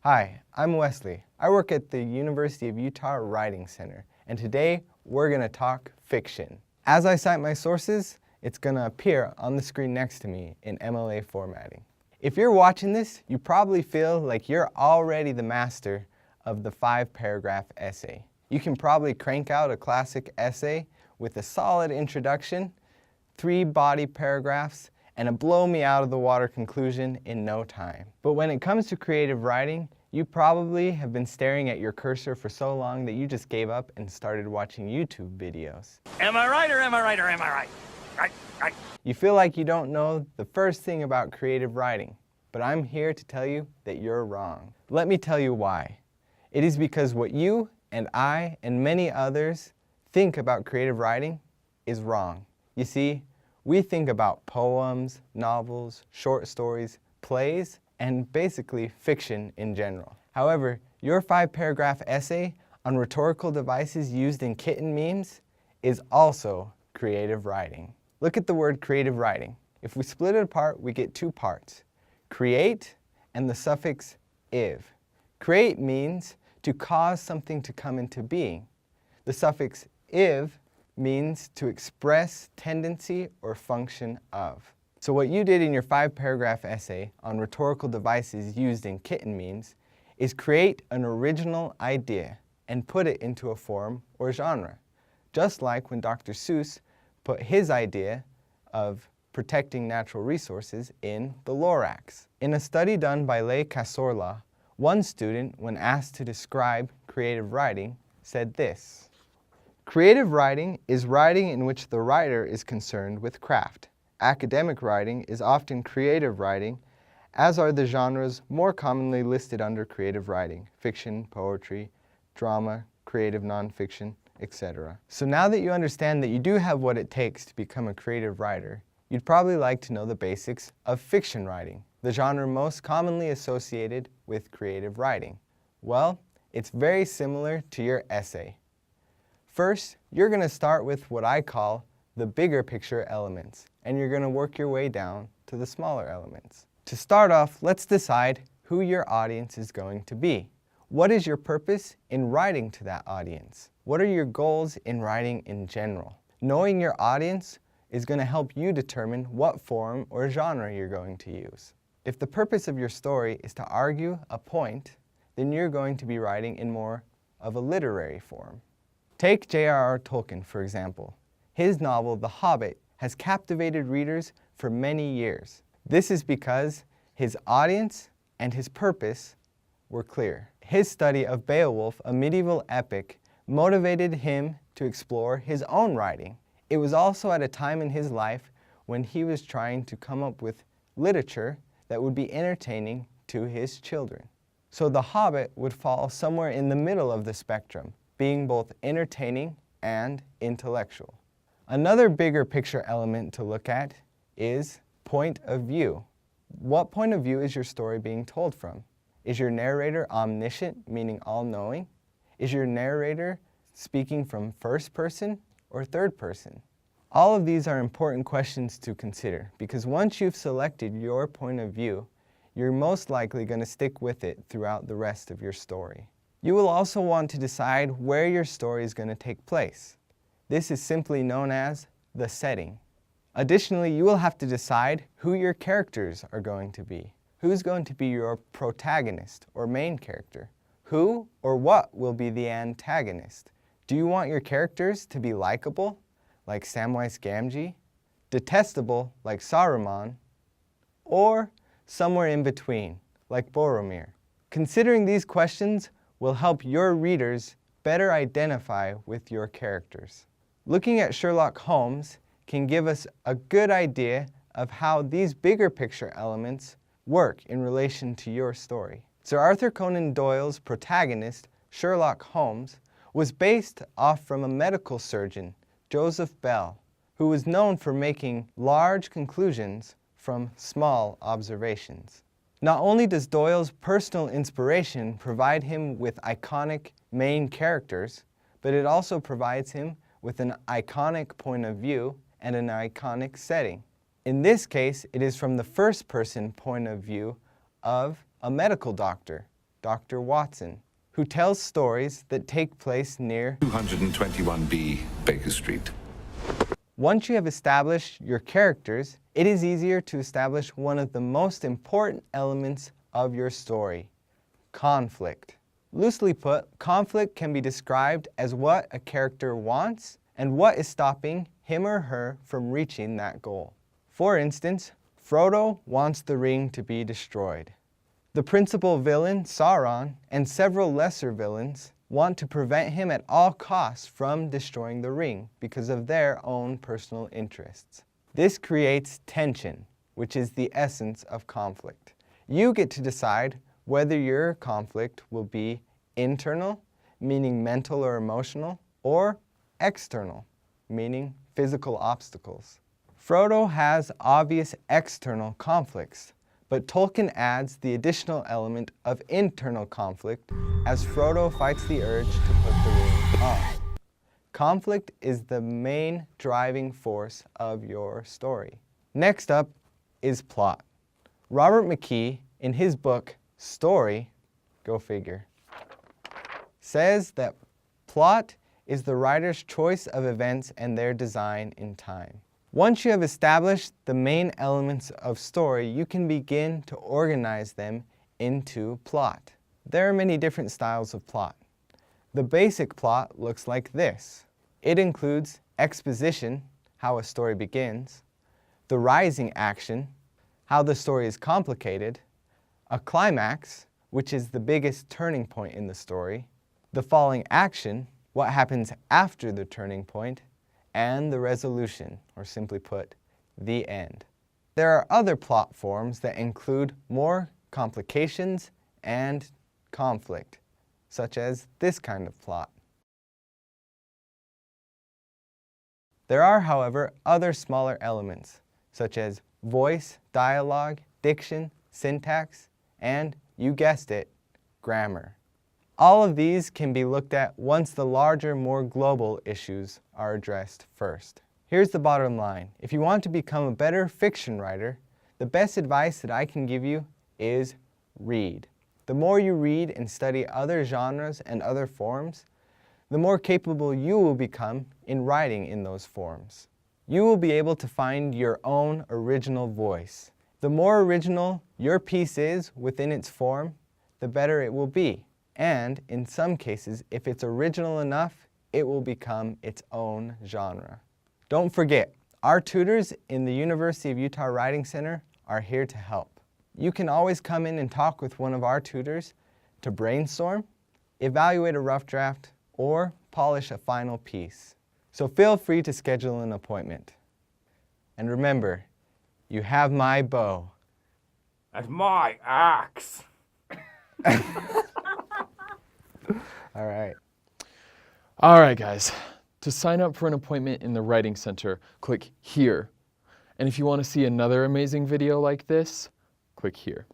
Hi, I'm Wesley. I work at the University of Utah Writing Center, and today we're going to talk fiction. As I cite my sources, it's going to appear on the screen next to me in MLA formatting. If you're watching this, you probably feel like you're already the master of the 5-paragraph essay. You can probably crank out a classic essay with a solid introduction, 3 body paragraphs, and a blow-me-out-of-the-water conclusion in no time. But when it comes to creative writing, you probably have been staring at your cursor for so long that you just gave up and started watching YouTube videos. Am I right or am I right or am I right? Right. You feel like you don't know the first thing about creative writing, but I'm here to tell you that you're wrong. Let me tell you why. It is because what you and I and many others think about creative writing is wrong. You see, we think about poems, novels, short stories, plays, and basically fiction in general. However, your 5-paragraph essay on rhetorical devices used in kitten memes is also creative writing. Look at the word creative writing. If we split it apart, we get 2 parts: create and the suffix iv. Create means to cause something to come into being. The suffix iv means to express tendency or function of. So what you did in your 5-paragraph essay on rhetorical devices used in kitten memes is create an original idea and put it into a form or genre, just like when Dr. Seuss put his idea of protecting natural resources in the Lorax. In a study done by Leigh Casorla, one student, when asked to describe creative writing, said this: "Creative writing is writing in which the writer is concerned with craft. Academic writing is often creative writing, as are the genres more commonly listed under creative writing: fiction, poetry, drama, creative nonfiction, etc." So now that you understand that you do have what it takes to become a creative writer, you'd probably like to know the basics of fiction writing, the genre most commonly associated with creative writing. Well, it's very similar to your essay. First, you're going to start with what I call the bigger picture elements, and you're going to work your way down to the smaller elements. To start off, let's decide who your audience is going to be. What is your purpose in writing to that audience? What are your goals in writing in general? Knowing your audience is going to help you determine what form or genre you're going to use. If the purpose of your story is to argue a point, then you're going to be writing in more of a literary form. Take J.R.R. Tolkien, for example. His novel, The Hobbit, has captivated readers for many years. This is because his audience and his purpose were clear. His study of Beowulf, a medieval epic, motivated him to explore his own writing. It was also at a time in his life when he was trying to come up with literature that would be entertaining to his children. So The Hobbit would fall somewhere in the middle of the spectrum, being both entertaining and intellectual. Another bigger picture element to look at is point of view. What point of view is your story being told from? Is your narrator omniscient, meaning all-knowing? Is your narrator speaking from first person or third person? All of these are important questions to consider, because once you've selected your point of view, you're most likely going to stick with it throughout the rest of your story. You will also want to decide where your story is going to take place. This is simply known as the setting. Additionally, you will have to decide who your characters are going to be. Who's going to be your protagonist or main character? Who or what will be the antagonist? Do you want your characters to be likable, like Samwise Gamgee, detestable, like Saruman, or somewhere in between, like Boromir? Considering these questions will help your readers better identify with your characters. Looking at Sherlock Holmes can give us a good idea of how these bigger picture elements work in relation to your story. Sir Arthur Conan Doyle's protagonist, Sherlock Holmes, was based off from a medical surgeon, Joseph Bell, who was known for making large conclusions from small observations. Not only does Doyle's personal inspiration provide him with iconic main characters, but it also provides him with an iconic point of view and an iconic setting. In this case, it is from the first-person point of view of a medical doctor, Dr. Watson, who tells stories that take place near 221B Baker Street. Once you have established your characters, it is easier to establish one of the most important elements of your story, conflict. Loosely put, conflict can be described as what a character wants and what is stopping him or her from reaching that goal. For instance, Frodo wants the ring to be destroyed. The principal villain, Sauron, and several lesser villains want to prevent him at all costs from destroying the ring because of their own personal interests. This creates tension, which is the essence of conflict. You get to decide whether your conflict will be internal, meaning mental or emotional, or external, meaning physical obstacles. Frodo has obvious external conflicts, but Tolkien adds the additional element of internal conflict as Frodo fights the urge to put the ring on. Conflict is the main driving force of your story. Next up is plot. Robert McKee, in his book, Story, go figure, says that plot is the writer's choice of events and their design in time. Once you have established the main elements of story, you can begin to organize them into plot. There are many different styles of plot. The basic plot looks like this. It includes exposition, how a story begins, the rising action, how the story is complicated, a climax, which is the biggest turning point in the story, the falling action, what happens after the turning point, and the resolution, or simply put, the end. There are other plot forms that include more complications and conflict, such as this kind of plot. There are, however, other smaller elements, such as voice, dialogue, diction, syntax, and, you guessed it, grammar. All of these can be looked at once the larger, more global issues are addressed first. Here's the bottom line. If you want to become a better fiction writer, the best advice that I can give you is read. The more you read and study other genres and other forms, the more capable you will become in writing in those forms. You will be able to find your own original voice. The more original your piece is within its form, the better it will be. And in some cases, if it's original enough, it will become its own genre. Don't forget, our tutors in the University of Utah Writing Center are here to help. You can always come in and talk with one of our tutors to brainstorm, evaluate a rough draft, or polish a final piece. So feel free to schedule an appointment. And remember, you have my bow. And my axe. All right. All right, guys. To sign up for an appointment in the Writing Center, click here. And if you want to see another amazing video like this, click here.